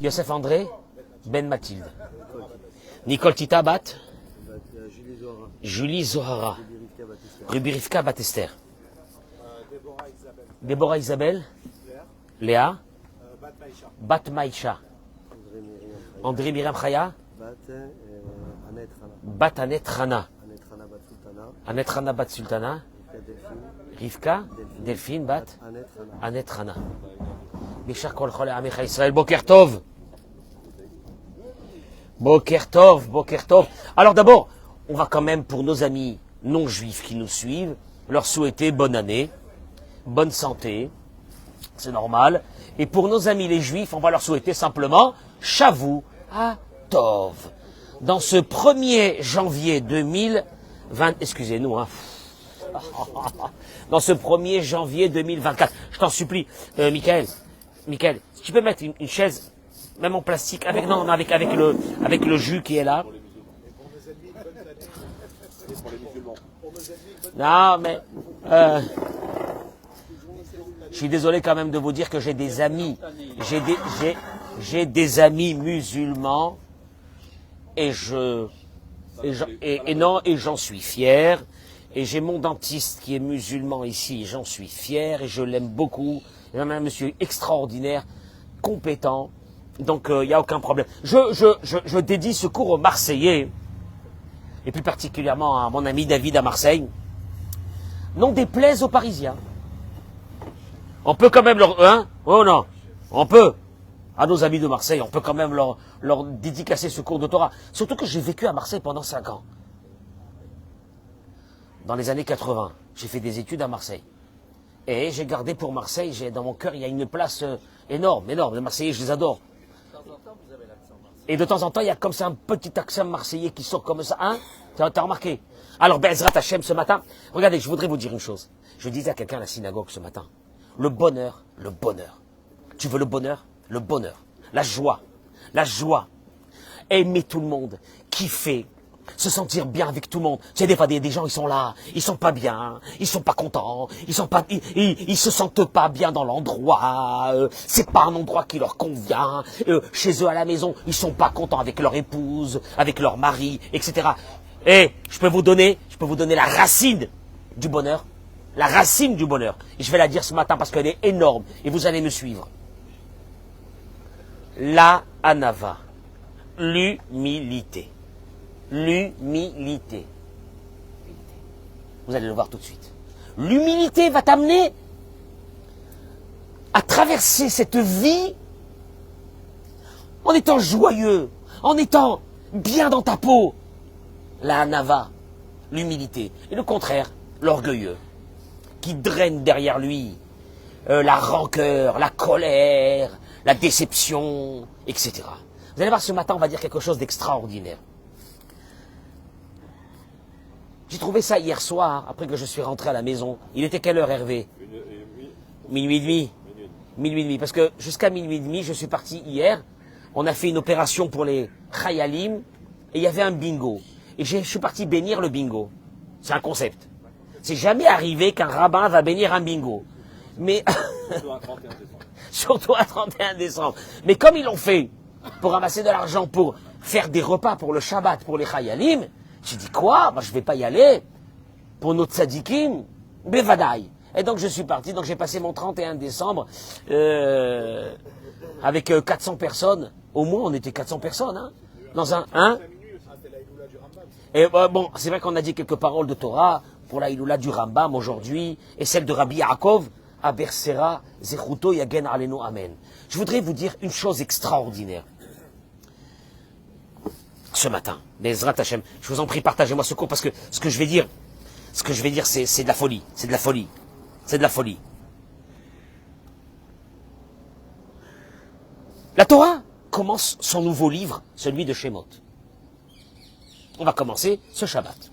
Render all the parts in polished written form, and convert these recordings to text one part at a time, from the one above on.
Yosef André Ben Mathilde. Nicole Tita Bat Julie Zohara. Ruby Rivka Batester. Déborah Isabelle. Léa. Bat Maïcha. André Myriam Chaya. Bat Anet Rana. Anet Rana Bat Sultana. Rivka. Delphine Bat Anet Rana. Béchar Kol Chol Amecha Israël. Boker Tov. Boker Tov. Boker Tov. Alors d'abord, on va quand même, pour nos amis non-juifs qui nous suivent, leur souhaiter bonne année, bonne santé, c'est normal. Et pour nos amis les juifs, on va leur souhaiter simplement Shavu Tov. Dans ce 1er janvier 2020, excusez-nous, hein. Dans ce 1er janvier 2024, je t'en supplie, Michael, si tu peux mettre une chaise, même en plastique, avec le jus qui est là. Non, mais je suis désolé quand même de vous dire que j'ai des amis, j'ai des amis musulmans et j'en suis fier. Et j'ai mon dentiste qui est musulman ici, j'en suis fier et je l'aime beaucoup. C'est un monsieur extraordinaire, compétent, donc il n'y a aucun problème. Je dédie ce cours aux Marseillais, et plus particulièrement à mon ami David à Marseille. N'en déplaise aux Parisiens. On peut quand même leur... Hein? Oh non, on peut. À nos amis de Marseille, on peut quand même leur dédicacer ce cours de Torah. Surtout que j'ai vécu à Marseille pendant 5 ans. Dans les années 80, j'ai fait des études à Marseille. Et j'ai gardé pour Marseille, dans mon cœur, il y a une place énorme. Les Marseillais, je les adore. De temps en temps, vous avez l'accent marseillais. Et de temps en temps, il y a comme ça un petit accent marseillais qui sort comme ça. Hein? T'as remarqué? Alors, Be'ezrat Hashem, ce matin, regardez, je voudrais vous dire une chose. Je disais à quelqu'un à la synagogue ce matin, le bonheur. Tu veux le bonheur? Le bonheur. La joie. Aimer tout le monde. Kiffer. Se sentir bien avec tout le monde. Tu sais, des fois, des gens, ils sont là, ils sont pas bien, ils sont pas contents, ils se sentent pas bien dans l'endroit, c'est pas un endroit qui leur convient, chez eux à la maison, ils sont pas contents avec leur épouse, avec leur mari, etc. Et je peux vous donner la racine du bonheur, et je vais la dire ce matin parce qu'elle est énorme, et vous allez me suivre. La anava, l'humilité. L'humilité. Vous allez le voir tout de suite. L'humilité va t'amener à traverser cette vie en étant joyeux, en étant bien dans ta peau. La hanava, l'humilité. Et le contraire, l'orgueilleux, qui draine derrière lui la rancœur, la colère, la déception, etc. Vous allez voir, ce matin, on va dire quelque chose d'extraordinaire. J'ai trouvé ça hier soir, après que je suis rentré à la maison. Il était quelle heure, Hervé? Minuit et demi. Minuit et demi. Parce que jusqu'à minuit et demi, je suis parti hier. On a fait une opération pour les Chayalim. Et il y avait un bingo. Et je suis parti bénir le bingo. C'est un concept. C'est jamais arrivé qu'un rabbin va bénir un bingo. Mais... Surtout à 31 décembre. Mais comme ils l'ont fait pour ramasser de l'argent, pour faire des repas pour le Shabbat, pour les Chayalim... J'ai dit quoi? Moi je vais pas y aller pour notre tzadikim, bevadaï. Et donc je suis parti, donc j'ai passé mon 31 décembre avec 400 personnes. Au moins on était 400 personnes, hein, dans un... Hein? Et bon, c'est vrai qu'on a dit quelques paroles de Torah pour la Iloula du Rambam aujourd'hui, et celle de Rabbi Yaakov, Abersera, Zechuto, Yagen Alenu, Amen. Je voudrais vous dire une chose extraordinaire. Ce matin, Bezrat Hashem, je vous en prie, partagez-moi ce cours parce que ce que je vais dire, c'est de la folie, c'est de la folie. La Torah commence son nouveau livre, celui de Shemot. On va commencer ce Shabbat.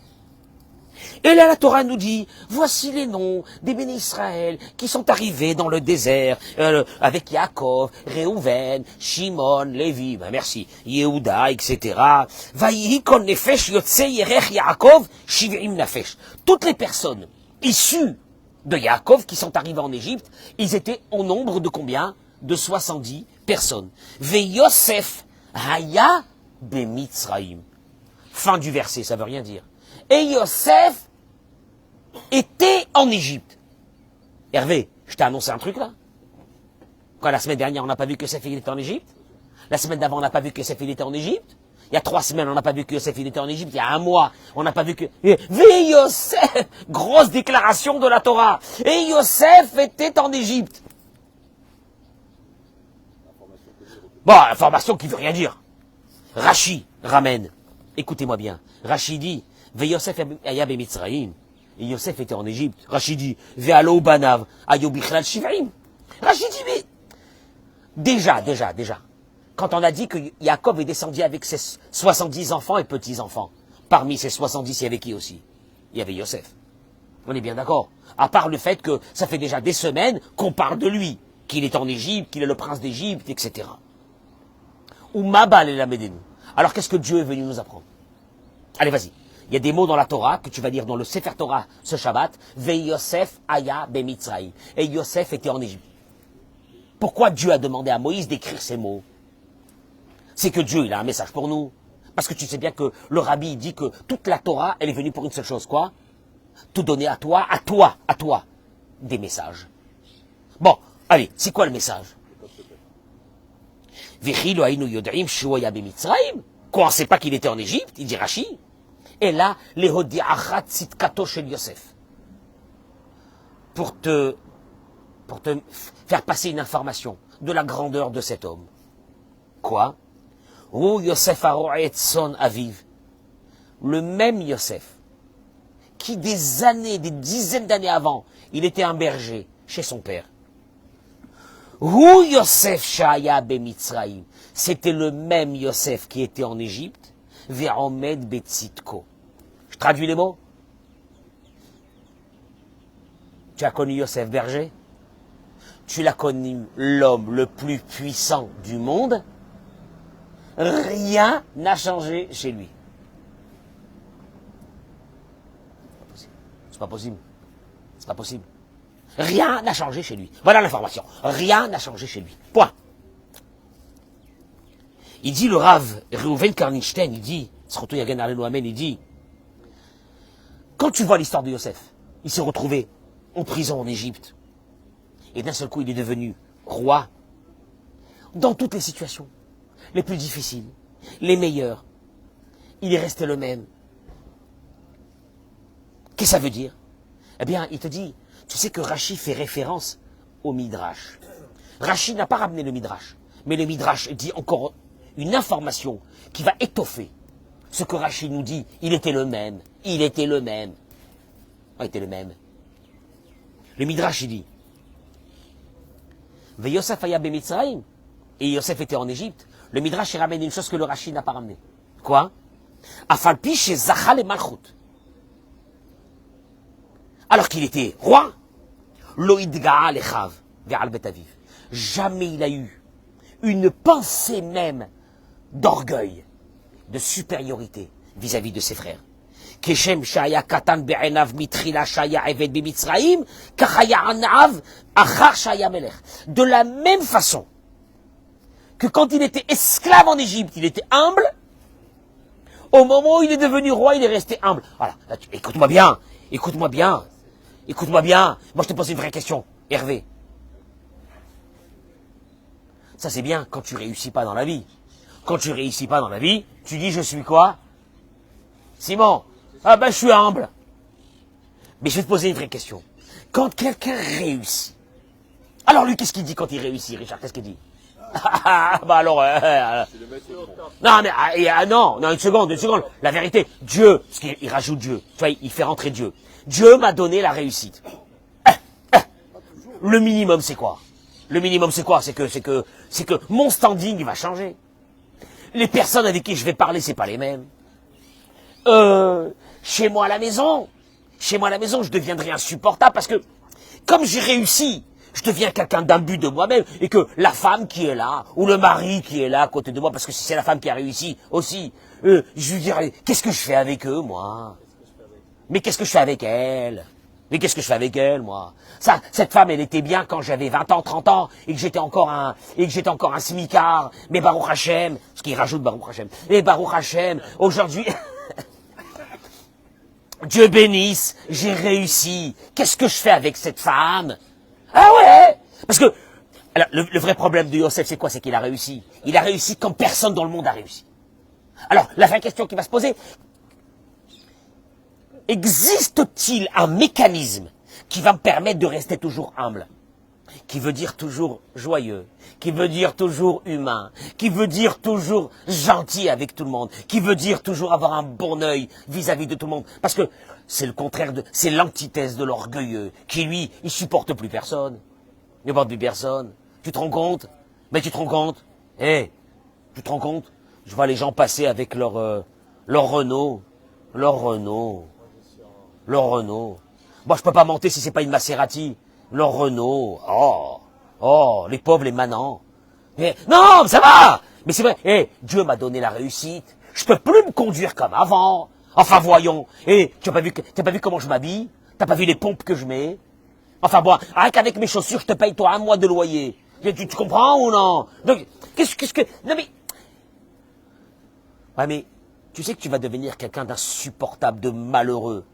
Et là, la Torah nous dit, voici les noms des bénis Israël qui sont arrivés dans le désert, avec Yaakov, Réhouven, Shimon, Lévi, ben merci, Yehuda, etc. Vayihi kol nefesh yotzei yerech Yaakov, shiv'im nafesh. Toutes les personnes issues de Yaakov qui sont arrivées en Égypte, ils étaient au nombre de combien? De 70 Personne. Ve Yosef haya bemitzraim. Fin du verset, ça veut rien dire. Et Yosef était en Égypte. Hervé, je t'ai annoncé un truc là. Quand la semaine dernière, on n'a pas vu que Yosef était en Égypte. La semaine d'avant, on n'a pas vu que Yosef était en Égypte. Il y a 3 semaines, on n'a pas vu que Yosef était en Égypte. Il y a 1 mois, on n'a pas vu que... Ve Yosef, grosse déclaration de la Torah. Et Yosef était en Égypte. Bon, information qui veut rien dire. Rachi ramène. Écoutez-moi bien. Rachi dit, Ve Yosef aya bemitzraim. Et Yosef était en Égypte. Rachi dit, Ve alo banav ayo bichlal shiv'im. Rachi dit, mais déjà. Quand on a dit que Jacob est descendu avec ses 70 enfants et petits-enfants, parmi ces 70, il y avait qui aussi? Il y avait Yosef. On est bien d'accord. À part le fait que ça fait déjà des semaines qu'on parle de lui, qu'il est en Égypte, qu'il est le prince d'Égypte, etc. Ou Mabal et la Médénou. Alors qu'est-ce que Dieu est venu nous apprendre? Allez, vas-y. Il y a des mots dans la Torah que tu vas lire dans le Sefer Torah ce Shabbat. Ve Yosef aya bemitzraim. Et Yosef était en Égypte. Pourquoi Dieu a demandé à Moïse d'écrire ces mots? C'est que Dieu, il a un message pour nous. Parce que tu sais bien que le rabbi dit que toute la Torah, elle est venue pour une seule chose, quoi? Tout donner à toi, des messages. Bon, allez, c'est quoi le message? Quoi, on ne sait pas qu'il était en Égypte, il dit Rachi. Et là, les hodi'achat tzitkato shel Yosef. Pour te faire passer une information de la grandeur de cet homme. Quoi? Ou Yosef haro'et son aviv. Le même Yosef, qui des dizaines d'années avant, il était un berger chez son père. Ou Yosef shaya bemitzraim. C'était le même Yosef qui était en Égypte. Ve'omed betzitko. Je traduis les mots. Tu as connu Yosef berger? Tu l'as connu l'homme le plus puissant du monde. Rien n'a changé chez lui. C'est pas possible. C'est pas possible. Rien n'a changé chez lui. Voilà l'information. Rien n'a changé chez lui. Point. Il dit le Rav Reuven Karnstein, il dit, il dit, quand tu vois l'histoire de Yosef, il s'est retrouvé en prison en Égypte. Et d'un seul coup, il est devenu roi. Dans toutes les situations, les plus difficiles, les meilleures, il est resté le même. Qu'est-ce que ça veut dire? Eh bien, il te dit, tu sais que Rachi fait référence au Midrash. Rachi n'a pas ramené le Midrash, mais le Midrash dit encore une information qui va étoffer ce que Rachi nous dit. Il était le même. Il était le même. Il était le même. Le Midrash, il dit, Ve Yosef aya bemitzraim. Et Yosef était en Égypte. Le Midrash, il ramène une chose que le Rachi n'a pas ramené. Quoi? Afalpi chez Zachal et Malchut. Alors qu'il était roi, Loïdga'a lechav, ve'al bet aviv. Jamais il a eu une pensée même d'orgueil, de supériorité vis-à-vis de ses frères. Keshem shaya katan be'enav mitrila shaya eved b'mitzraim, kachaya anav achar shaya melech. De la même façon que quand il était esclave en Égypte, il était humble, au moment où il est devenu roi, il est resté humble. Voilà, écoute-moi bien, écoute-moi bien. Écoute-moi bien, moi je te pose une vraie question, Hervé. Ça c'est bien quand tu réussis pas dans la vie. Quand tu réussis pas dans la vie, tu dis je suis quoi? Simon, ah ben je suis humble. Mais je vais te poser une vraie question. Quand quelqu'un réussit, alors lui qu'est-ce qu'il dit quand il réussit, Richard? Qu'est-ce qu'il dit? Bah alors, non mais non, une seconde. La vérité, Dieu, parce qu'il rajoute Dieu, tu vois, il fait rentrer Dieu. Dieu m'a donné la réussite. Le minimum, c'est quoi? Le minimum, c'est quoi? C'est que mon standing, il va changer. Les personnes avec qui je vais parler, c'est pas les mêmes. Chez moi à la maison, je deviendrai insupportable parce que, comme j'ai réussi, je deviens quelqu'un d'imbu de moi-même et que la femme qui est là, ou le mari qui est là à côté de moi, parce que si c'est la femme qui a réussi aussi, je lui dirais, qu'est-ce que je fais avec eux, moi? Mais qu'est-ce que je fais avec elle? Mais qu'est-ce que je fais avec elle, moi? Ça, cette femme, elle était bien quand j'avais 20 ans, 30 ans, et que j'étais encore un smicard. Mais Baruch Hashem, ce qui rajoute Baruch Hashem. Mais Baruch Hashem, aujourd'hui, Dieu bénisse, j'ai réussi. Qu'est-ce que je fais avec cette femme? Ah ouais! Parce que, alors, le vrai problème de Yosef, c'est quoi? C'est qu'il a réussi. Il a réussi comme personne dans le monde a réussi. Alors, la vraie question qui va se poser, existe-t-il un mécanisme qui va me permettre de rester toujours humble, qui veut dire toujours joyeux, qui veut dire toujours humain, qui veut dire toujours gentil avec tout le monde, qui veut dire toujours avoir un bon œil vis-à-vis de tout le monde? Parce que c'est le contraire c'est l'antithèse de l'orgueilleux, qui lui, il supporte plus personne. Il ne supporte plus personne. Tu te rends compte? Mais tu te rends compte? Tu te rends compte? Je vois les gens passer avec leur Renault. Moi, je peux pas monter si c'est pas une Maserati. Leur Renault. Les pauvres, les manants. Non, ça va! Mais c'est vrai. Dieu m'a donné la réussite. Je peux plus me conduire comme avant. Enfin, voyons. Tu as pas vu comment je m'habille? T'as pas vu les pompes que je mets? Enfin, bon, rien qu'avec mes chaussures, je te paye, toi, 1 mois de loyer. Tu comprends ou non? Donc, qu'est-ce que... Non, mais... Ouais, mais tu sais que tu vas devenir quelqu'un d'insupportable, de malheureux.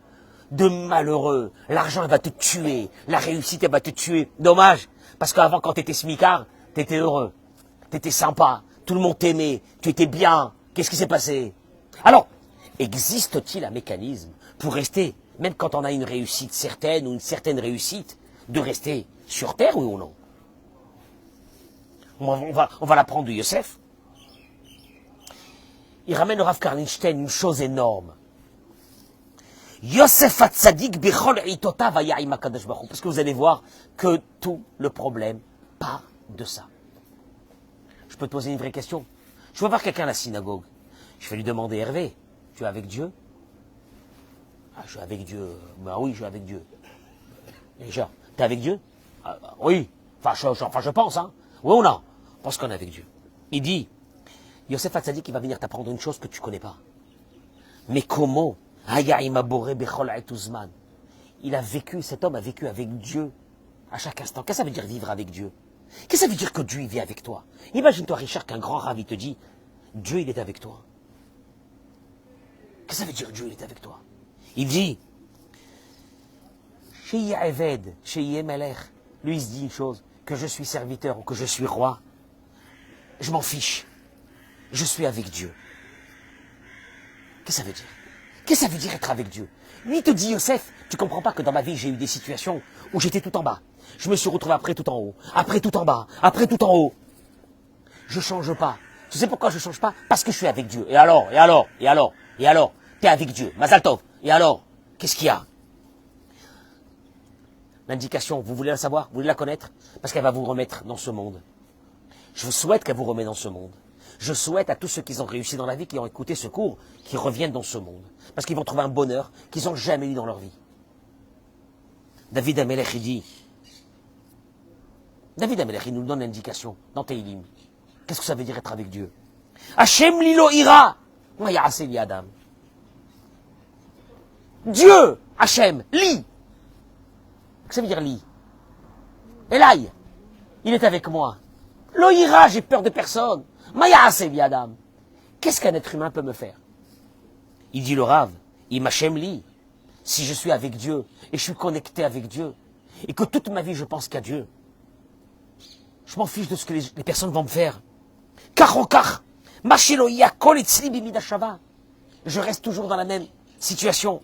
L'argent, elle va te tuer. La réussite, elle va te tuer. Dommage. Parce qu'avant, quand t'étais smicard, t'étais heureux. T'étais sympa. Tout le monde t'aimait. Tu étais bien. Qu'est-ce qui s'est passé? Alors, existe-t-il un mécanisme pour rester, même quand on a une réussite certaine ou une certaine réussite, de rester sur terre, oui ou non? On va l'apprendre de Yosef. Il ramène au Rav Karninstein une chose énorme. Yosef Hatzadik bichol itota vaya'im HaKadosh Baruch Hu. Parce que vous allez voir que tout le problème part de ça. Je peux te poser une vraie question. Je vais voir quelqu'un à la synagogue. Je vais lui demander, Hervé, tu es avec Dieu? Ah, je suis avec Dieu. Ben oui, je suis avec Dieu. Déjà, t'es avec Dieu? Oui. Enfin, je pense, hein. Oui ou non? Je pense qu'on est avec Dieu. Il dit, Yosef Hatzadik, il va venir t'apprendre une chose que tu connais pas. Mais comment? Il a vécu, cet homme a vécu avec Dieu à chaque instant. Qu'est-ce que ça veut dire vivre avec Dieu? Qu'est-ce que ça veut dire que Dieu il vit avec toi? Imagine-toi, Richard, qu'un grand ravi te dit, Dieu il est avec toi. Qu'est-ce que ça veut dire Dieu il est avec toi? Il dit, lui il se dit une chose, que je suis serviteur ou que je suis roi, je m'en fiche. Je suis avec Dieu. Qu'est-ce que ça veut dire? Qu'est-ce que ça veut dire être avec Dieu? Lui, il te dit, Yosef, tu comprends pas que dans ma vie, j'ai eu des situations où j'étais tout en bas. Je me suis retrouvé après tout en haut, après tout en bas, après tout en haut. Je change pas. Tu sais pourquoi je change pas? Parce que je suis avec Dieu. Et alors? T'es avec Dieu. Mazal Tov. Et alors? Qu'est-ce qu'il y a? L'indication, vous voulez la savoir? Vous voulez la connaître? Parce qu'elle va vous remettre dans ce monde. Je vous souhaite qu'elle vous remette dans ce monde. Je souhaite à tous ceux qui ont réussi dans la vie, qui ont écouté ce cours, qu'ils reviennent dans ce monde. Parce qu'ils vont trouver un bonheur qu'ils n'ont jamais eu dans leur vie. David Amelech, il dit, il nous donne l'indication dans Teilim. Qu'est-ce que ça veut dire être avec Dieu? Hashem lilo ira. Adam. Dieu, Hashem, li. Qu'est-ce que ça veut dire li? Elai. Il est avec moi. Lo ira, j'ai peur de personne. Adam. Qu'est-ce qu'un être humain peut me faire? Il dit le Rav, Imachem li. Si je suis avec Dieu et je suis connecté avec Dieu et que toute ma vie je pense qu'à Dieu, je m'en fiche de ce que les personnes vont me faire. Car, je reste toujours dans la même situation.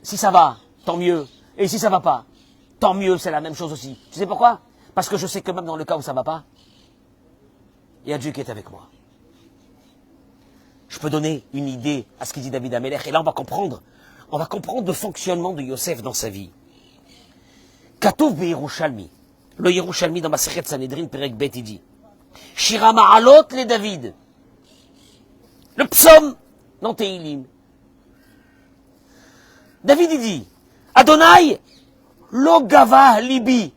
Si ça va, tant mieux. Et si ça va pas, tant mieux, c'est la même chose aussi. Tu sais pourquoi? Parce que je sais que même dans le cas où ça va pas, il y a Dieu qui est avec moi. Je peux donner une idée à ce qu'il dit David Amelech. Et là, on va comprendre le fonctionnement de Yosef dans sa vie. Katouv be'Yerushalmi. Le Yerushalmi dans Masechet Sanhedrin, Perek Bet, il dit, Shira Ma'alot le David. Le psaume dans Teilim. David, il dit, Adonai, lo gava libi,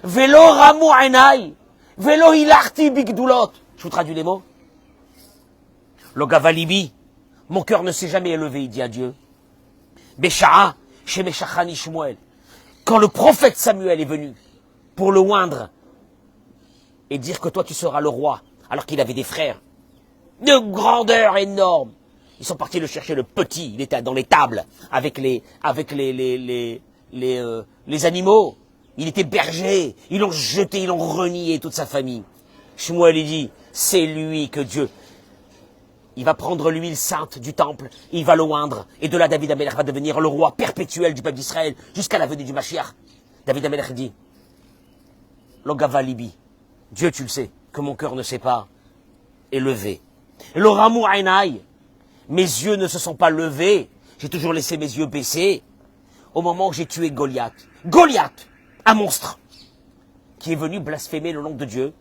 velo ramu enai, velo hilachti bigdulot. Je vous traduis les mots. Lo gava libi, mon cœur ne s'est jamais élevé, il dit à Dieu. Bécha'a, chez Meshachani Shmuel. Quand le prophète Samuel est venu pour le oindre et dire que toi tu seras le roi, alors qu'il avait des frères de grandeur énorme, ils sont partis le chercher, le petit, il était dans les tables avec les animaux. Il était berger, ils l'ont jeté, ils l'ont renié, toute sa famille. Shmuel il dit, c'est lui que Dieu, il va prendre l'huile sainte du temple, il va le oindre, et de là David Amelech va devenir le roi perpétuel du peuple d'Israël, jusqu'à la venue du Mashiach. David Amelech dit, Logava Libi, Dieu tu le sais, que mon cœur ne sait pas, est levé. Le Ramou Ainaï, mes yeux ne se sont pas levés, j'ai toujours laissé mes yeux baissés, au moment où j'ai tué Goliath. Goliath, un monstre, qui est venu blasphémer le nom de Dieu,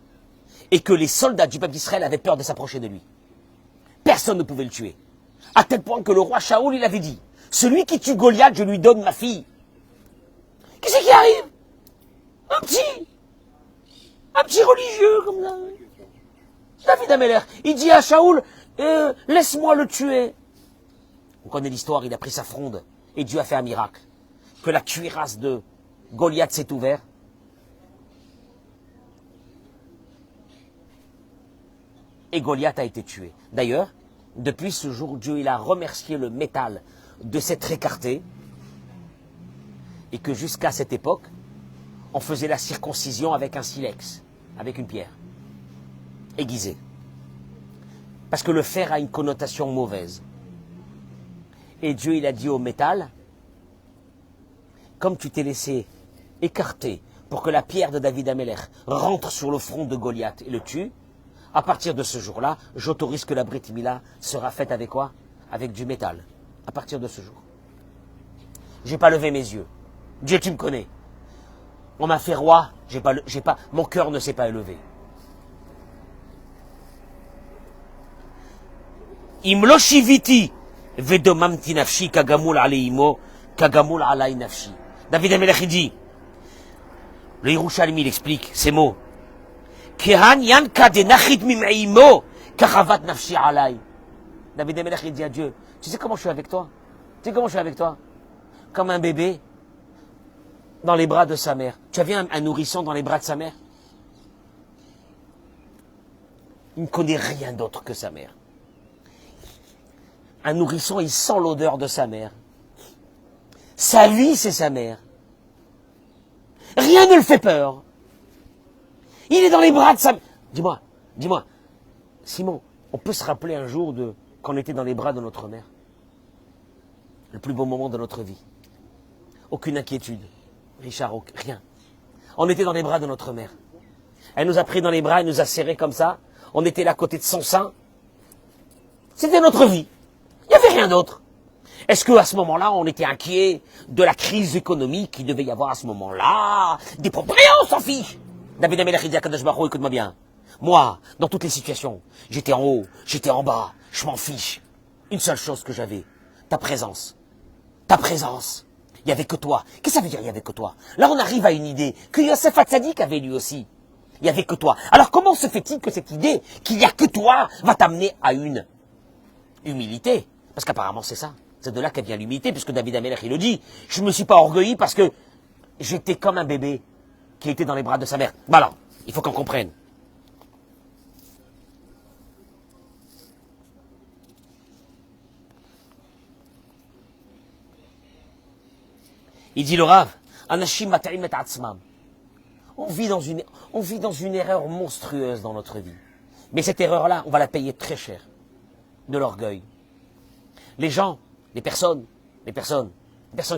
et que les soldats du peuple d'Israël avaient peur de s'approcher de lui. Personne ne pouvait le tuer. À tel point que le roi Shaoul, il avait dit, celui qui tue Goliath, je lui donne ma fille. Qui c'est qui arrive? Un petit religieux comme ça. David Amelech, il dit à Shaoul, laisse-moi le tuer. On connaît l'histoire, il a pris sa fronde, et Dieu a fait un miracle. Que la cuirasse de Goliath s'est ouverte. Et Goliath a été tué. D'ailleurs, depuis ce jour, Dieu il a remercié le métal de s'être écarté et que jusqu'à cette époque, on faisait la circoncision avec un silex, avec une pierre, aiguisée. Parce que le fer a une connotation mauvaise. Et Dieu il a dit au métal, comme tu t'es laissé écarter pour que la pierre de David Amelech rentre sur le front de Goliath et le tue, à partir de ce jour-là, j'autorise que la Brit Mila sera faite avec quoi? Avec du métal. À partir de ce jour. J'ai pas levé mes yeux. Dieu, tu me connais. On m'a fait roi, mon cœur ne s'est pas élevé. Imlo shiviti vedomamti nafshi kagamul aleimo kagamul alay nafshi. David Amelech dit, le Yerushalmi il explique ces mots. David Amelech il dit à Dieu, tu sais comment je suis avec toi? Tu sais comment je suis avec toi? Comme un bébé dans les bras de sa mère. Tu as vu un nourrisson dans les bras de sa mère? Il ne connaît rien d'autre que sa mère. Un nourrisson, il sent l'odeur de sa mère. Sa vie, c'est sa mère. Rien ne le fait peur. Il est dans les bras de sa mère. Dis-moi, Simon, on peut se rappeler un jour quand on était dans les bras de notre mère? Le plus beau moment de notre vie. Aucune inquiétude. Richard, rien. On était dans les bras de notre mère. Elle nous a pris dans les bras, elle nous a serrés comme ça. On était là à côté de son sein. C'était notre vie. Il n'y avait rien d'autre. Est-ce qu'à ce moment-là, on était inquiet de la crise économique qu'il devait y avoir à ce moment-là? Des propriétaires, on s'en fiche. David Amelech dit à Kadosh Baruch Hu, écoute-moi bien. Moi, dans toutes les situations, j'étais en haut, j'étais en bas, je m'en fiche. Une seule chose que j'avais, ta présence. Ta présence. Il n'y avait que toi. Qu'est-ce que ça veut dire, il n'y avait que toi? Là, on arrive à une idée que Yosef Hatzadik avait lui aussi. Il n'y avait que toi. Alors, comment se fait-il que cette idée qu'il n'y a que toi va t'amener à une humilité? Parce qu'apparemment, c'est ça. C'est de là qu'elle vient l'humilité, puisque David Amelech, il le dit. Je ne me suis pas orgueilli parce que j'étais comme un bébé qui était dans les bras de sa mère. Voilà, il faut qu'on comprenne. Il dit le Rav, Anashim mata'im et atzmam. On vit dans une erreur monstrueuse dans notre vie. Mais cette erreur-là, on va la payer très cher. De l'orgueil. Les gens, les personnes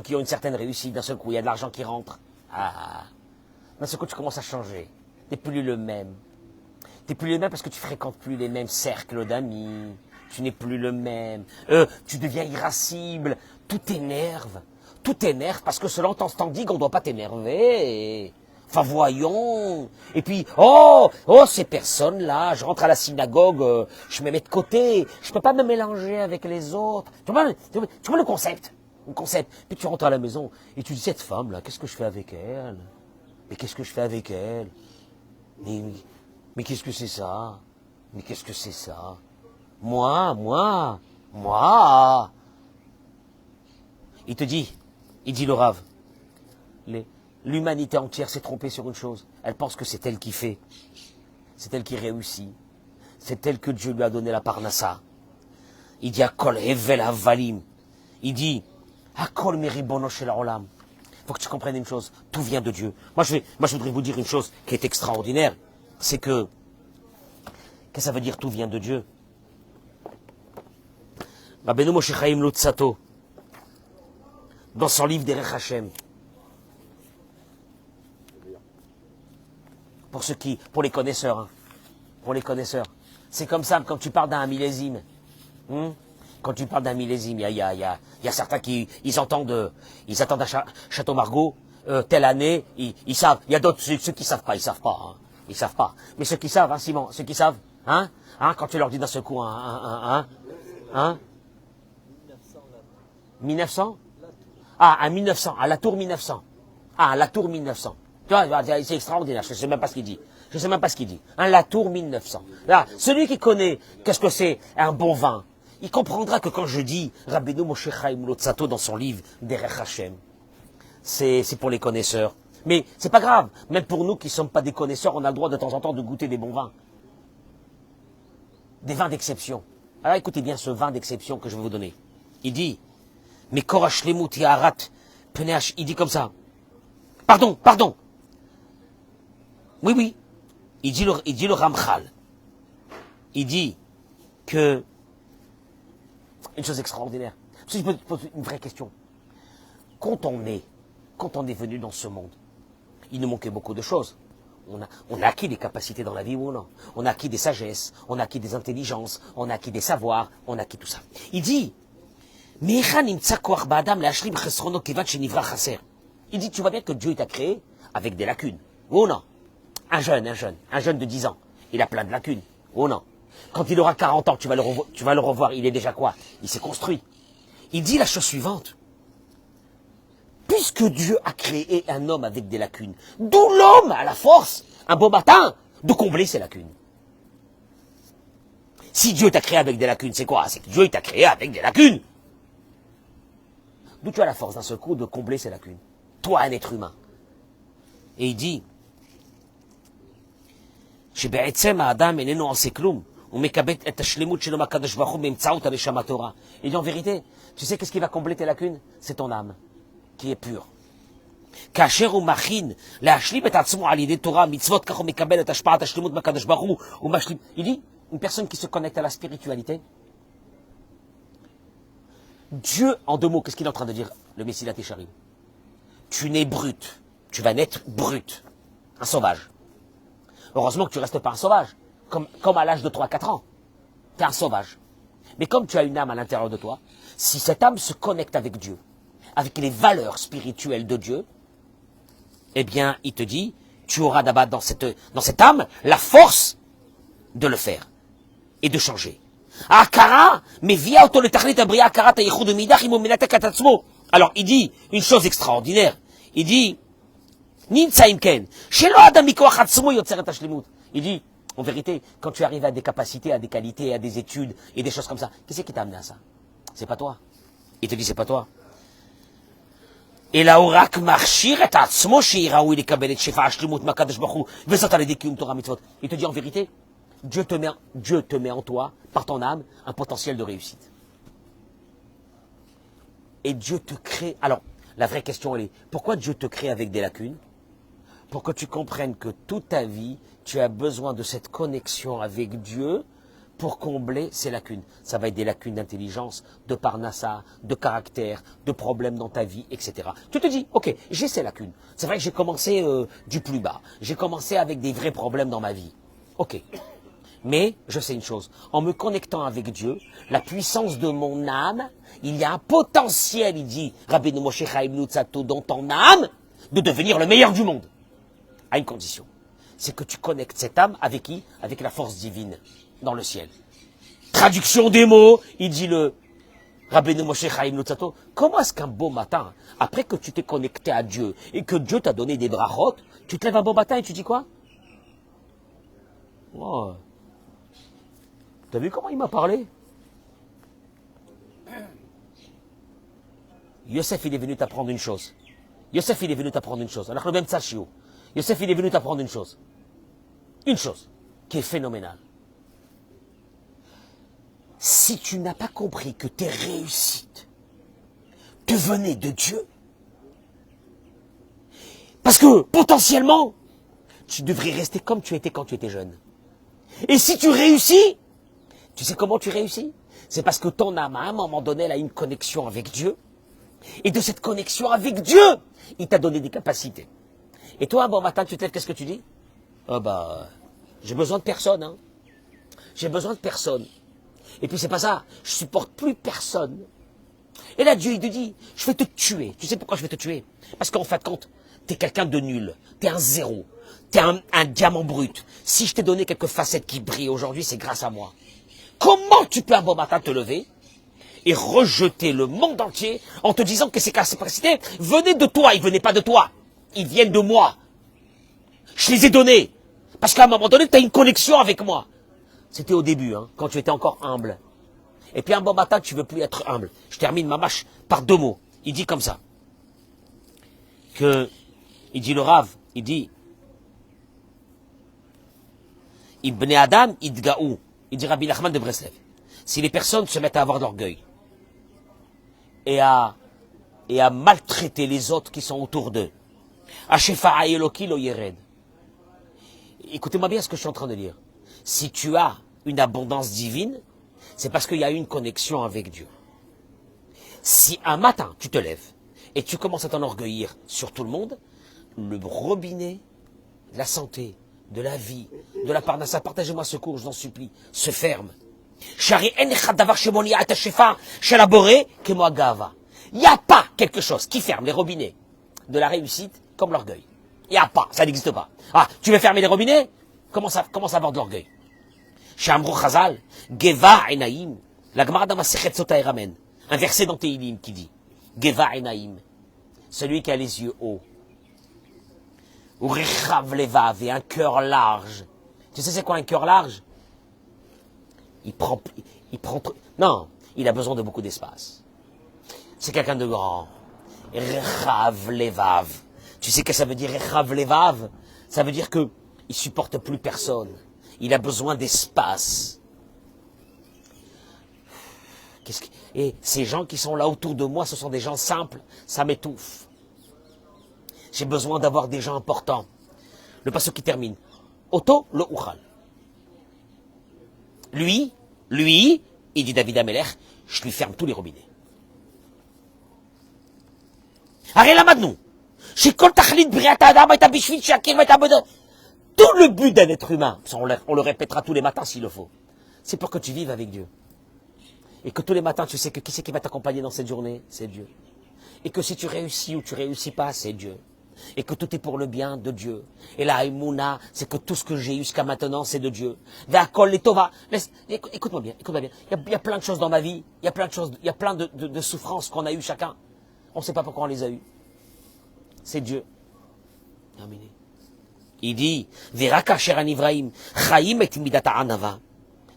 qui ont une certaine réussite, d'un seul coup, il y a de l'argent qui rentre. D'un seul coup, tu commences à changer. Tu n'es plus le même. Tu n'es plus le même parce que tu fréquentes plus les mêmes cercles d'amis. Tu n'es plus le même. Tu deviens irascible. Tout t'énerve. Tout t'énerve parce que selon ton standing, on ne doit pas t'énerver. Enfin, voyons. Et puis, ces personnes-là, je rentre à la synagogue, je me mets de côté. Je peux pas me mélanger avec les autres. Tu vois le concept? Le concept. Puis tu rentres à la maison et tu dis, cette femme-là, qu'est-ce que je fais avec elle? Mais qu'est-ce que je fais avec elle? Mais qu'est-ce que c'est ça? Mais qu'est-ce que c'est ça? Moi. il dit le Rav, l'humanité entière s'est trompée sur une chose. Elle pense que c'est elle qui fait. C'est elle qui réussit. C'est elle que Dieu lui a donné la parnassa. Il dit Akol Hevel Havalim. Il dit Akol Meribono Shel Olam. Il faut que tu comprennes une chose. Tout vient de Dieu. Moi, je voudrais vous dire une chose qui est extraordinaire. C'est que, qu'est-ce que ça veut dire tout vient de Dieu? Rabbeinu Moshe Chaim Luzzatto, dans son livre Derech Hashem, pour les connaisseurs, hein, pour les connaisseurs, c'est comme ça, quand tu parles d'un millésime, quand tu parles d'un millésime, il y a certains qui, ils attendent à Château Margaux, telle année, ils savent, il y a d'autres, ceux qui savent pas, hein, ils savent pas, mais ceux qui savent, hein, Simon, ceux qui savent, quand tu leur dis d'un seul coup, 1900? Ah, à 1900, à la tour 1900. Ah, à la tour 1900. Tu vois, c'est extraordinaire, je ne sais même pas ce qu'il dit. Je ne sais même pas ce qu'il dit. La tour 1900. Là, celui qui connaît qu'est-ce que c'est un bon vin, il comprendra que quand je dis Rabbeinu Moshe Chaim Luzzatto dans son livre Derech Hashem, c'est pour les connaisseurs. Mais c'est pas grave, même pour nous qui ne sommes pas des connaisseurs, on a le droit de temps en temps de goûter des bons vins. Des vins d'exception. Alors écoutez bien ce vin d'exception que je vais vous donner. Il dit mais Korash Lemut Yaharat Peneach, il dit comme ça. Pardon. Oui. Il dit le Ramchal. Il dit que une chose extraordinaire. Je peux te poser une vraie question. Quand on est venu dans ce monde, il nous manquait beaucoup de choses. On a acquis des capacités dans la vie ou non. On a acquis des sagesses, on a acquis des intelligences, on a acquis des savoirs, on a acquis tout ça. Il dit il dit, tu vois bien que Dieu t'a créé avec des lacunes. Oh non. Un jeune de 10 ans, il a plein de lacunes. Oh non. Quand il aura 40 ans, tu vas le revoir, il est déjà quoi? Il s'est construit. Il dit la chose suivante. Puisque Dieu a créé un homme avec des lacunes, d'où l'homme a la force, un beau matin, de combler ses lacunes. Si Dieu t'a créé avec des lacunes, c'est quoi? C'est que Dieu t'a créé avec des lacunes. D'où tu as la force d'un seul coup de combler ces lacunes. Toi, un être humain. Et il dit, il dit en vérité, tu sais qu'est-ce qui va combler tes lacunes? C'est ton âme, qui est pure. Il dit, une personne qui se connecte à la spiritualité, Dieu, en 2 mots, qu'est-ce qu'il est en train de dire, le Messilat Yesharim? Tu nais brut. Tu vas naître brut. Un sauvage. Heureusement que tu restes pas un sauvage. Comme à l'âge de 3-4 ans. Tu es un sauvage. Mais comme tu as une âme à l'intérieur de toi, si cette âme se connecte avec Dieu, avec les valeurs spirituelles de Dieu, eh bien, il te dit, tu auras d'abord dans cette âme la force de le faire et de changer. Alors il dit une chose extraordinaire. Il dit il dit en vérité, quand tu arrives à des capacités, à des qualités, à des études et des choses comme ça, qu'est-ce qui t'a amené à ça? C'est pas toi. Il te dit c'est pas toi. Et là, il te dit en vérité, Dieu te met en toi, par ton âme, un potentiel de réussite. Et Dieu te crée. Alors, la vraie question, elle est, pourquoi Dieu te crée avec des lacunes? Pour que tu comprennes que toute ta vie, tu as besoin de cette connexion avec Dieu pour combler ces lacunes. Ça va être des lacunes d'intelligence, de parnassa, de caractère, de problèmes dans ta vie, etc. Tu te dis, ok, j'ai ces lacunes. C'est vrai que j'ai commencé du plus bas. J'ai commencé avec des vrais problèmes dans ma vie. Ok. Mais je sais une chose, en me connectant avec Dieu, la puissance de mon âme, il y a un potentiel, il dit Rabbeinu Moshe Chaim Luzzatto, dans ton âme, de devenir le meilleur du monde. À une condition, c'est que tu connectes cette âme avec qui? Avec la force divine dans le ciel. Traduction des mots, il dit le Rabbeinu Moshe Chaim Luzzatto, comment est-ce qu'un beau matin, après que tu t'es connecté à Dieu et que Dieu t'a donné des brachot, tu te lèves un beau matin et tu dis quoi? Oh. T'as vu comment il m'a parlé? Yosef, il est venu t'apprendre une chose. Yosef, il est venu t'apprendre une chose. Alors, le même Tachio. Yosef, il est venu t'apprendre une chose. Une chose qui est phénoménale. Si tu n'as pas compris que tes réussites te venaient de Dieu, parce que potentiellement, tu devrais rester comme tu étais quand tu étais jeune. Et si tu réussis, tu sais comment tu réussis? C'est parce que ton âme, à un moment donné, elle a une connexion avec Dieu. Et de cette connexion avec Dieu, il t'a donné des capacités. Et toi, un bon matin, tu te lèves, qu'est-ce que tu dis? Ah bah, j'ai besoin de personne, hein. J'ai besoin de personne. Et puis c'est pas ça, je supporte plus personne. Et là, Dieu, il te dit, je vais te tuer. Tu sais pourquoi je vais te tuer? Parce qu'en fin de compte, t'es quelqu'un de nul. T'es un zéro. T'es un diamant brut. Si je t'ai donné quelques facettes qui brillent aujourd'hui, c'est grâce à moi. Comment tu peux un bon matin te lever et rejeter le monde entier en te disant que ces capacités venaient de toi, ils venaient pas de toi. Ils viennent de moi. Je les ai donnés. Parce qu'à un moment donné, tu as une connexion avec moi. C'était au début, hein, quand tu étais encore humble. Et puis un bon matin, tu veux plus être humble. Je termine ma mâche par 2 mots. Il dit comme ça. Il dit le Rav, il dit Ibn Adam idgaou. Il dit Rabbi Nachman de Breslev. Si les personnes se mettent à avoir de l'orgueil et à maltraiter les autres qui sont autour d'eux, écoutez-moi bien ce que je suis en train de dire. Si tu as une abondance divine, c'est parce qu'il y a une connexion avec Dieu. Si un matin tu te lèves et tu commences à t'enorgueillir sur tout le monde, le robinet de la santé, de la vie, de la parnassa, partagez-moi ce cours, je vous en supplie, se ferme. Il n'y a pas quelque chose qui ferme les robinets de la réussite comme l'orgueil. Il n'y a pas, ça n'existe pas. Ah, tu veux fermer les robinets? Commence à avoir de l'orgueil. Chez Amrou Chazal, Geva Enaim, la Gemara dans Masechet Sotah ramène un verset dans Tehilim qui dit Geva Enaim, celui qui a les yeux hauts, ou Rechav Levav, et un cœur large. Tu sais c'est quoi un cœur large? Non, il a besoin de beaucoup d'espace. C'est quelqu'un de grand. Rechav Levav. Tu sais ce que ça veut dire Rechav Levav? Ça veut dire que il supporte plus personne. Il a besoin d'espace. Et ces gens qui sont là autour de moi, ce sont des gens simples, ça m'étouffe. J'ai besoin d'avoir des gens importants. Le passage qui termine. Oto le uchal. Lui, il dit David Amelech, je lui ferme tous les robinets. Arrête la madnou. Tout le but d'un être humain, on le répétera tous les matins s'il le faut, c'est pour que tu vives avec Dieu. Et que tous les matins tu sais que qui c'est qui va t'accompagner dans cette journée? C'est Dieu. Et que si tu réussis ou tu réussis pas, c'est Dieu. Et que tout est pour le bien de Dieu. Et la Haïmouna, c'est que tout ce que j'ai eu jusqu'à maintenant, c'est de Dieu. Écoute-moi bien. Il y a plein de choses dans ma vie, il y a plein de choses, il y a plein de souffrances qu'on a eues chacun. On ne sait pas pourquoi on les a eues. C'est Dieu. Amen. Il dit, Veraka Sheran Ibrahim, Chaim et Midata Anava.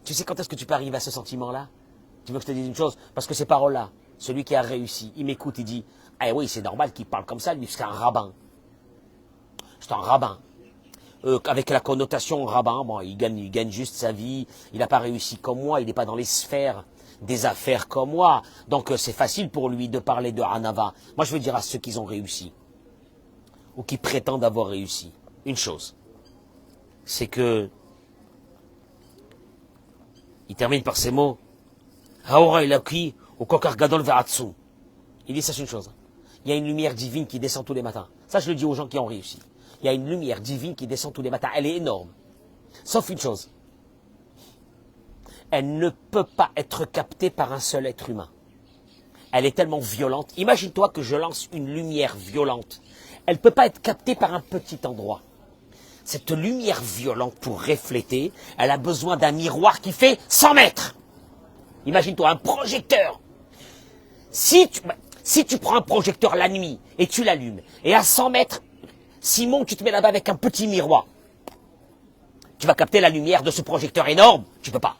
Tu sais quand est-ce que tu peux arriver à ce sentiment-là? Tu veux que je te dise une chose? Parce que ces paroles-là, celui qui a réussi, il m'écoute, il dit, ah oui, c'est normal qu'il parle comme ça, lui, c'est un rabbin. C'est un rabbin. Avec la connotation rabbin, bon, il gagne juste sa vie, il n'a pas réussi comme moi, il n'est pas dans les sphères des affaires comme moi. Donc c'est facile pour lui de parler de Anava. Moi, je veux dire à ceux qui ont réussi, ou qui prétendent avoir réussi, une chose, c'est que il termine par ces mots. Il dit ça, c'est une chose. Il y a une lumière divine qui descend tous les matins. Ça, je le dis aux gens qui ont réussi. Il y a une lumière divine qui descend tous les matins. Elle est énorme. Sauf une chose. Elle ne peut pas être captée par un seul être humain. Elle est tellement violente. Imagine-toi que je lance une lumière violente. Elle ne peut pas être captée par un petit endroit. Cette lumière violente, pour refléter, elle a besoin d'un miroir qui fait 100 mètres. Imagine-toi un projecteur. Si tu prends un projecteur la nuit et tu l'allumes, et à 100 mètres, Simon, tu te mets là-bas avec un petit miroir, tu vas capter la lumière de ce projecteur énorme? Tu peux pas.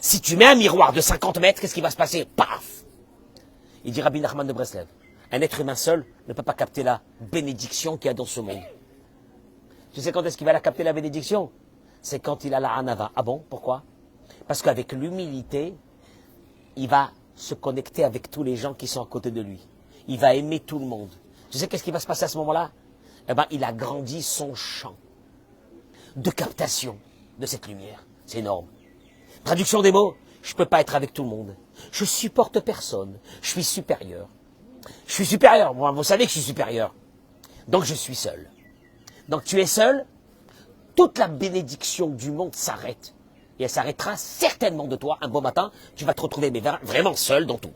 Si tu mets un miroir de 50 mètres, qu'est-ce qui va se passer? Paf! Il dit Rabbi Nachman de Breslev, un être humain seul ne peut pas capter la bénédiction qu'il y a dans ce monde. Tu sais quand est-ce qu'il va la capter la bénédiction? C'est quand il a la anava. Ah bon? Pourquoi? Parce qu'avec l'humilité, il va se connecter avec tous les gens qui sont à côté de lui. Il va aimer tout le monde. Tu sais qu'est-ce qui va se passer à ce moment-là? Eh bien, il a grandi son champ de captation de cette lumière. C'est énorme. Traduction des mots, je ne peux pas être avec tout le monde. Je supporte personne. Je suis supérieur. Je suis supérieur. Moi, vous savez que je suis supérieur. Donc, je suis seul. Donc, tu es seul. Toute la bénédiction du monde s'arrête. Et elle s'arrêtera certainement de toi. Un beau matin, tu vas te retrouver mais vraiment seul dans tout.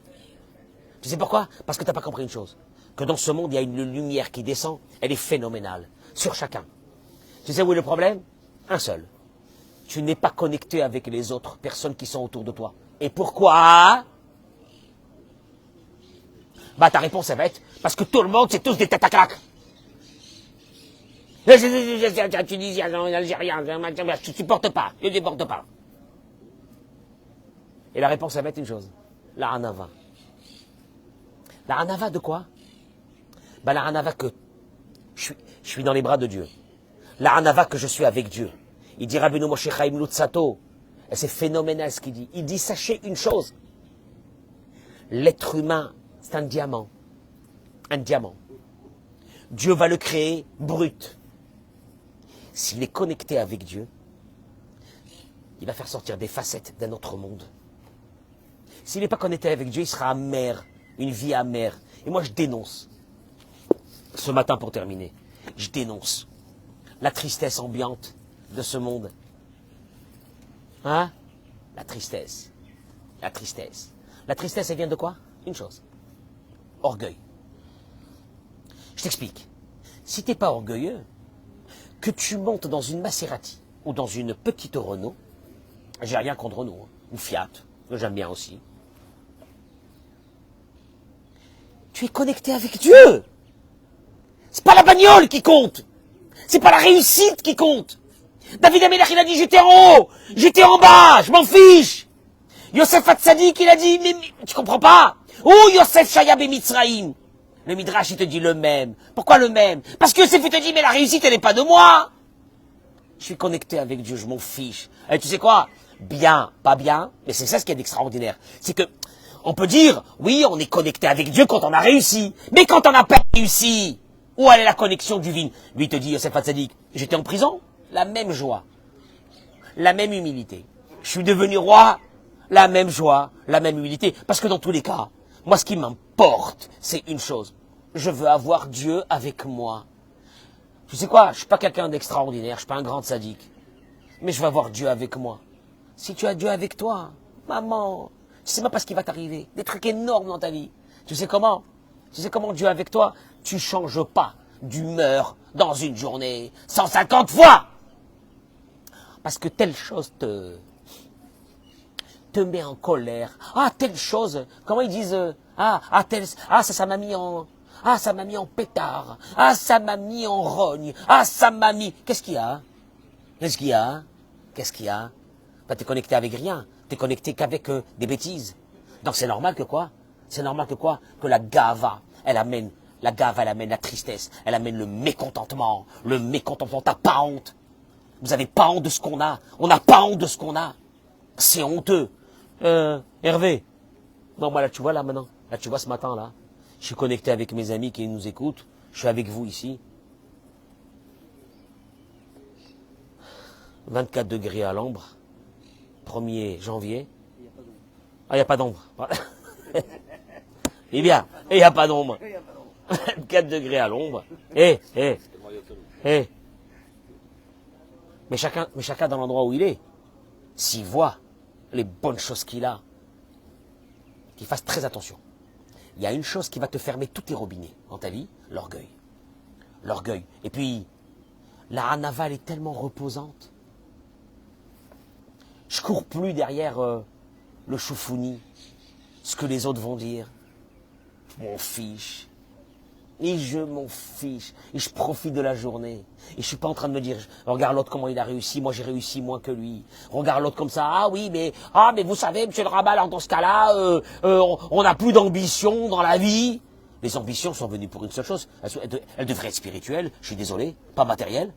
Tu sais pourquoi? Parce que tu n'as pas compris une chose. Que dans ce monde, il y a une lumière qui descend. Elle est phénoménale. Sur chacun. Tu sais où est le problème? Un seul. Tu n'es pas connecté avec les autres personnes qui sont autour de toi. Et pourquoi? Bah, ta réponse, elle va être, parce que tout le monde, c'est tous des têtes à claques. Tunisien, Algérien, je ne supporte pas, je ne supporte pas. Et la réponse, elle va être une chose. La hanava. La hanava de quoi? Bah, la hanava que je suis dans les bras de Dieu. La hanava que je suis avec Dieu. Il dit Rabbeinu Moshe Chaim Luzzatto, et c'est phénoménal ce qu'il dit. Il dit, sachez une chose, l'être humain, c'est un diamant. Un diamant. Dieu va le créer brut. S'il est connecté avec Dieu, il va faire sortir des facettes d'un autre monde. S'il n'est pas connecté avec Dieu, il sera amer, une vie amère. Et moi, je dénonce, ce matin pour terminer, je dénonce la tristesse ambiante de ce monde. Hein? La tristesse. La tristesse. La tristesse, elle vient de quoi? Une chose. Orgueil. Je t'explique. Si tu n'es pas orgueilleux, que tu montes dans une Maserati ou dans une petite Renault, j'ai rien contre Renault, hein, ou Fiat, que j'aime bien aussi. Tu es connecté avec Dieu. C'est pas la bagnole qui compte. C'est pas la réussite qui compte. David Amelech, il a dit, j'étais en haut, j'étais en bas, je m'en fiche. Yosef Hatzadik, il a dit, mais tu comprends pas? Oh, Yosef Shaya Mitzraïm. Le Midrash, il te dit le même. Pourquoi le même? Parce que Yosef, il te dit, mais la réussite, elle n'est pas de moi. Je suis connecté avec Dieu, je m'en fiche. Et tu sais quoi? Bien, pas bien, mais c'est ça ce qui est d'extraordinaire. C'est que, on peut dire, oui, on est connecté avec Dieu quand on a réussi. Mais quand on n'a pas réussi, où elle est la connexion divine? Lui, il te dit, Yosef Hatzadik, j'étais en prison, la même joie, la même humilité. Je suis devenu roi, la même joie, la même humilité. Parce que dans tous les cas, moi, ce qui m'importe, c'est une chose. Je veux avoir Dieu avec moi. Tu sais quoi? Je suis pas quelqu'un d'extraordinaire, je suis pas un grand sadique. Mais je veux avoir Dieu avec moi. Si tu as Dieu avec toi, maman, tu sais même pas ce qui va t'arriver. Des trucs énormes dans ta vie. Tu sais comment? Tu sais comment Dieu est avec toi? Tu changes pas d'humeur dans une journée 150 fois. Parce que telle chose te met en colère. Ah, telle chose, comment ils disent, ça m'a mis en, ça m'a mis en pétard. Ah, ça m'a mis en rogne. Ah, ça m'a mis, qu'est-ce qu'il y a? Qu'est-ce qu'il y a? Qu'est-ce qu'il y a? Bah, t'es connecté avec rien. T'es connecté qu'avec des bêtises. Donc c'est normal que quoi? C'est normal que quoi? Que la gava, elle amène la tristesse. Elle amène le mécontentement. Le mécontentement, t'as pas honte. Vous n'avez pas honte de ce qu'on a. On n'a pas honte de ce qu'on a. C'est honteux. Hervé. Non, moi là, tu vois, là, maintenant. Là, tu vois, ce matin, là. Je suis connecté avec mes amis qui nous écoutent. Je suis avec vous ici. 24 degrés à l'ombre. 1er janvier. Ah, il n'y a pas d'ombre. Eh bien, il n'y a pas d'ombre. 24 degrés à l'ombre. Mais chacun dans l'endroit où il est, s'il voit les bonnes choses qu'il a, qu'il fasse très attention. Il y a une chose qui va te fermer tous tes robinets dans ta vie, l'orgueil. L'orgueil. Et puis, la hanava, elle est tellement reposante. Je cours plus derrière le choufouni, ce que les autres vont dire. Je m'en fiche. Et je m'en fiche. Et je profite de la journée. Et je suis pas en train de me dire, regarde l'autre comment il a réussi, moi j'ai réussi moins que lui. Regarde l'autre comme ça, mais vous savez, monsieur le rabbin, alors dans ce cas-là, on n'a plus d'ambition dans la vie. Les ambitions sont venues pour une seule chose. Elles devraient être spirituelles, je suis désolé, pas matérielles.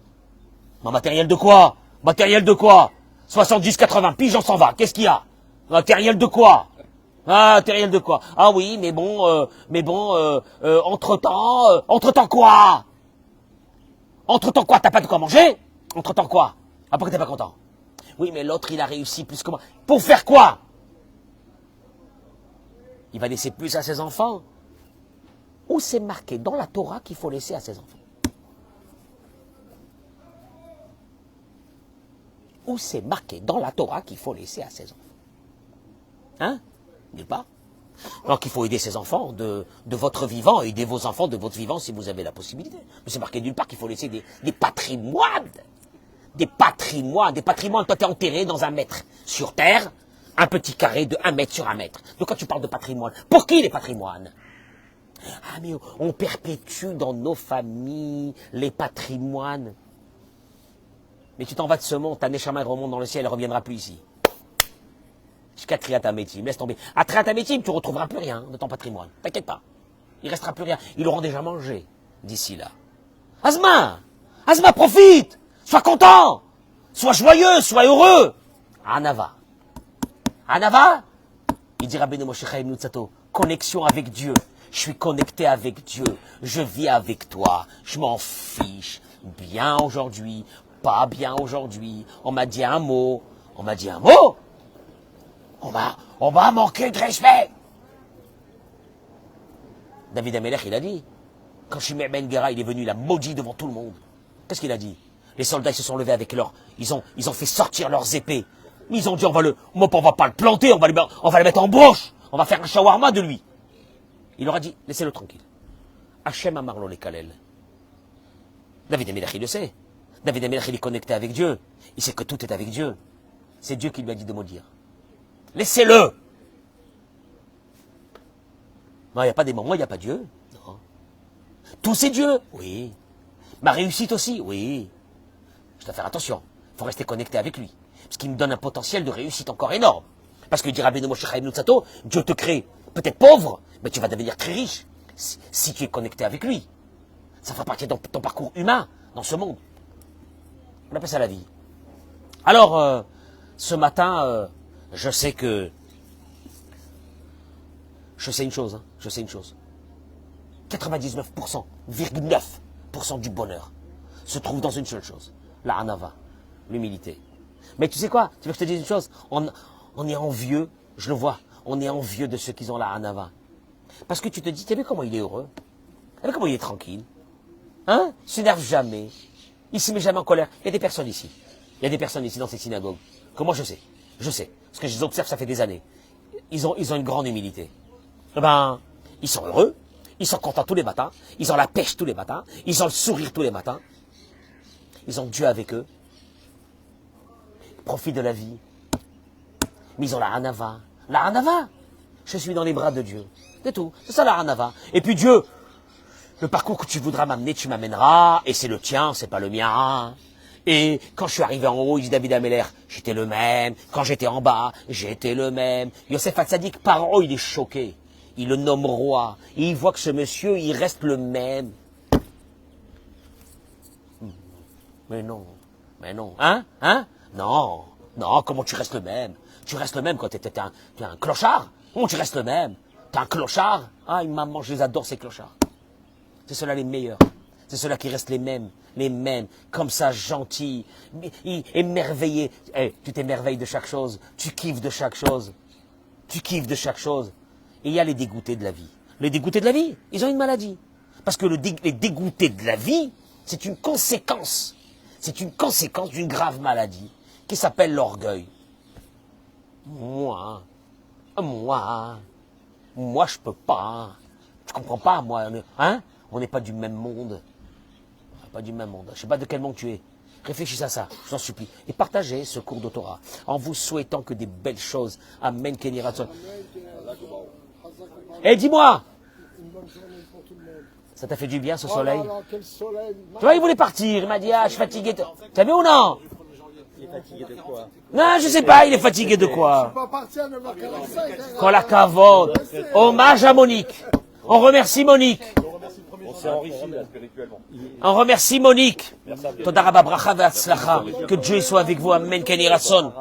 Mais matériel de quoi? Matériel de quoi? 70, 80 piges, on s'en va. Qu'est-ce qu'il y a? Matériel de quoi? Ah, matériel de quoi? Ah oui, entre-temps quoi? Entre-temps quoi? T'as pas de quoi manger? Entre-temps quoi? Ah, pourquoi t'es pas content? Oui, mais l'autre, il a réussi plus que moi. Pour faire quoi? Il va laisser plus à ses enfants? Où c'est marqué dans la Torah qu'il faut laisser à ses enfants? Où c'est marqué dans la Torah qu'il faut laisser à ses enfants? Hein? Nulle part. Donc il faut aider ses enfants de votre vivant, aider vos enfants de votre vivant si vous avez la possibilité. Mais c'est marqué nulle part qu'il faut laisser des patrimoines. Des patrimoines, toi t'es enterré dans 1 mètre sur terre, un petit carré de 1 mètre sur 1 mètre. Donc quand tu parles de patrimoine, pour qui les patrimoines? Ah mais on perpétue dans nos familles les patrimoines. Mais tu t'en vas de ce monde, ta neshama elle remonte dans le ciel, elle ne reviendra plus ici. Jusqu'à Triatamétim, laisse tomber. À Triatamétim, tu ne retrouveras plus rien de ton patrimoine. T'inquiète pas. Il ne restera plus rien. Ils l'auront déjà mangé d'ici là. Asma, profite. Sois content. Sois joyeux, sois heureux. Anava, il dira Rabbeinu Moshe Chaim Luzzatto, connexion avec Dieu. Je suis connecté avec Dieu. Je vis avec toi. Je m'en fiche. Bien aujourd'hui, pas bien aujourd'hui. On m'a dit un mot. On va manquer de respect. David Amelech, il a dit, quand Shimei Ben Gera, il est venu, il a maudit devant tout le monde. Qu'est-ce qu'il a dit? Les soldats, ils se sont levés avec ils ont fait sortir leurs épées. Ils ont dit, on va pas le planter, on va le mettre en broche. On va faire un shawarma de lui. Il leur a dit, laissez-le tranquille. Hachem Amarlo les Kalel. David Amelech, il le sait. David Amelech, il est connecté avec Dieu. Il sait que tout est avec Dieu. C'est Dieu qui lui a dit de maudire. Laissez-le. Non, il n'y a pas des moments, il n'y a pas Dieu. Non. Tout c'est Dieu. Oui. Ma réussite aussi. Oui. Je dois faire attention. Il faut rester connecté avec lui. Parce qu'il me donne un potentiel de réussite encore énorme. Parce que dira Rabbeinu Moshe Chaim Luzzatto, Dieu te crée peut-être pauvre, mais tu vas devenir très riche si tu es connecté avec lui. Ça fera partie de ton parcours humain dans ce monde. On appelle ça la vie. Alors, ce matin, je sais une chose. 99,9% du bonheur se trouve dans une seule chose. La anava, l'humilité. Mais tu sais quoi? Tu veux que je te dise une chose? On est envieux, je le vois, on est envieux de ceux qui ont la anava. Parce que tu te dis, tu as vu comment il est heureux? Tu as vu comment il est tranquille? Hein? Il ne s'énerve jamais. Il ne se met jamais en colère. Il y a des personnes ici. Il y a des personnes ici dans ces synagogues. Que moi je sais. Parce que je les observe, ça fait des années. Ils ont une grande humilité. Eh ben, ils sont heureux. Ils sont contents tous les matins. Ils ont la pêche tous les matins. Ils ont le sourire tous les matins. Ils ont Dieu avec eux. Ils profitent de la vie. Mais ils ont la hanava. La hanava. Je suis dans les bras de Dieu. C'est tout. C'est ça la hanava. Et puis Dieu, le parcours que tu voudras m'amener, tu m'amèneras. Et c'est le tien, c'est pas le mien. Et quand je suis arrivé en haut, il dit David Ameller, j'étais le même. Quand j'étais en bas, j'étais le même. Yosef Hatzadik, par haut, il est choqué. Il le nomme roi. Et il voit que ce monsieur, il reste le même. Mais non. Hein? Non, comment tu restes le même? Tu restes le même quand tu es un clochard? Comment tu restes le même? T'es un clochard? Ah, maman, je les adore ces clochards. C'est ceux-là les meilleurs. C'est ceux-là qui restent les mêmes, comme ça, gentils, émerveillés. Tu t'émerveilles de chaque chose, tu kiffes de chaque chose. Et il y a les dégoûtés de la vie. Les dégoûtés de la vie, ils ont une maladie. Parce que les dégoûtés de la vie, c'est une conséquence. C'est une conséquence d'une grave maladie qui s'appelle l'orgueil. Moi, je peux pas. Tu comprends pas, moi. Hein? On n'est pas du même monde. Je ne sais pas de quel monde tu es. Réfléchissez à ça, je t'en supplie. Et partagez ce cours de Torah en vous souhaitant que des belles choses. Amen, Kenny Ratson. Et dis-moi. Une bonne journée pour tout le monde. Ça t'a fait du bien ce Oh soleil? là là, quel soleil. Tu vois, il voulait partir. Il m'a dit, ah, je suis fatigué. T'as vu ou non? Il est fatigué de quoi? Non, je sais pas, il est fatigué de Je quoi? suis pas parti à 9h45. Qu'on la cavode. Hommage à Monique. On remercie Monique. On s'est enrichi là, spirituellement. On remercie Monique. Toda rabba bracha ve'atzlacha. Que Dieu soit avec vous. Amen. Kenny Rasson.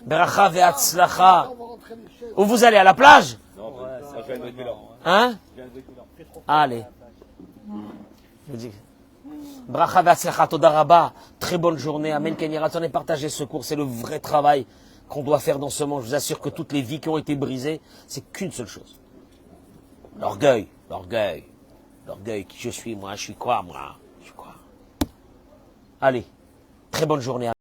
Bracha ve'atzlacha. Où vous allez? À la plage? Non, je vais être là. Hein? Allez. Je vous dis. Bracha ve'atzlacha. Toda rabba. Très bonne journée. Amen. Kenny Rasson. Et partagez ce cours. C'est le vrai travail qu'on doit faire dans ce monde. Je vous assure que toutes les vies qui ont été brisées, c'est qu'une seule chose. L'orgueil. L'orgueil. L'orgueil, qui je suis, moi, je suis quoi, moi? Je suis quoi? Allez, très bonne journée.